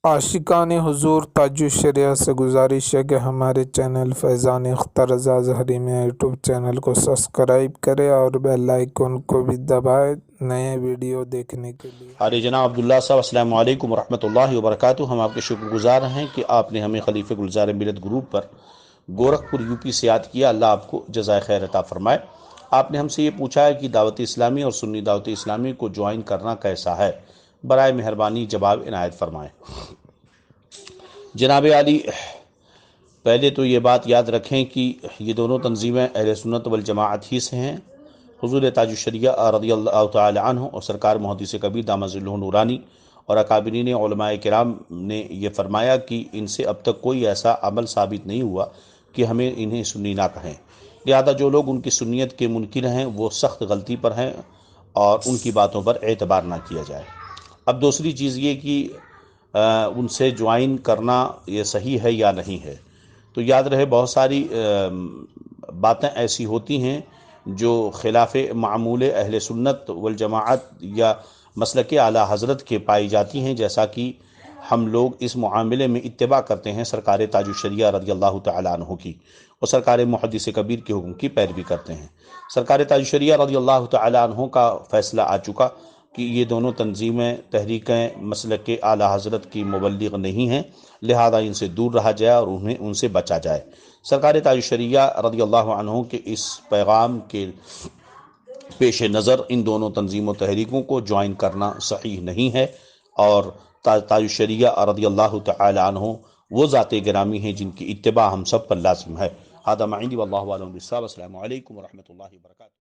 عاشقان حضور تاج الشریعہ سے گزارش ہے کہ ہمارے چینل فیضان اختر رضا ظہری میں یوٹیوب چینل کو سبسکرائب کرے اور بیل آئیکن کو بھی دبائے نئے ویڈیو دیکھنے کے لیے۔ قاری جناب عبداللہ صاحب السلام علیکم ورحمۃ اللہ وبرکاتہ۔ ہم آپ کے شکر گزار ہیں کہ آپ نے ہمیں خلیفہ گلزار ملت گروپ پر گورکھپور یو پی سے یاد کیا۔ اللہ آپ کو جزائے خیر عطا فرمائے۔ آپ نے ہم سے یہ پوچھا ہے کہ دعوت اسلامی اور سنی دعوت اسلامی کو جوائن کرنا کیسا ہے؟ برائے مہربانی جواب عنایت فرمائیں۔ جناب عالی، پہلے تو یہ بات یاد رکھیں کہ یہ دونوں تنظیمیں اہل سنت والجماعت ہی سے ہیں۔ حضور تاج الشریعہ رضی اللہ تعالی عنہ اور سرکار محدث کبیر دامت ظلہ نورانی اور اکابرین علماء کرام نے یہ فرمایا کہ ان سے اب تک کوئی ایسا عمل ثابت نہیں ہوا کہ ہمیں انہیں سنی نہ کہیں، لہذا جو لوگ ان کی سنیت کے منکر ہیں وہ سخت غلطی پر ہیں اور ان کی باتوں پر اعتبار نہ کیا جائے۔ اب دوسری چیز یہ کہ ان سے جوائن کرنا یہ صحیح ہے یا نہیں ہے، تو یاد رہے بہت ساری باتیں ایسی ہوتی ہیں جو خلاف معمول اہل سنت والجماعت یا مسلک اعلیٰ حضرت کے پائی جاتی ہیں، جیسا کہ ہم لوگ اس معاملے میں اتباع کرتے ہیں سرکار تاج الشریعہ رضی اللہ تعالیٰ عنہ کی، اور سرکار محدث کبیر کے حکم کی پیروی کرتے ہیں۔ سرکار تاج الشریعہ رضی اللہ تعالیٰ عنہ کا فیصلہ آ چکا کہ یہ دونوں تنظیمیں تحریکیں مسلک اعلیٰ حضرت کی مبلغ نہیں ہیں، لہذا ان سے دور رہا جائے اور انہیں ان سے بچا جائے۔ سرکار تاج الشریعہ رضی اللہ عنہ کے اس پیغام کے پیش نظر ان دونوں تنظیموں تحریکوں کو جوائن کرنا صحیح نہیں ہے، اور تاج الشریعہ رضی اللہ تعالی عنہ وہ ذات گرامی ہیں جن کی اتباع ہم سب پر لازم ہے۔ ھذا ما عندی واللہ اعلم بالصواب۔ السلام علیکم ورحمۃ اللہ وبرکاتہ۔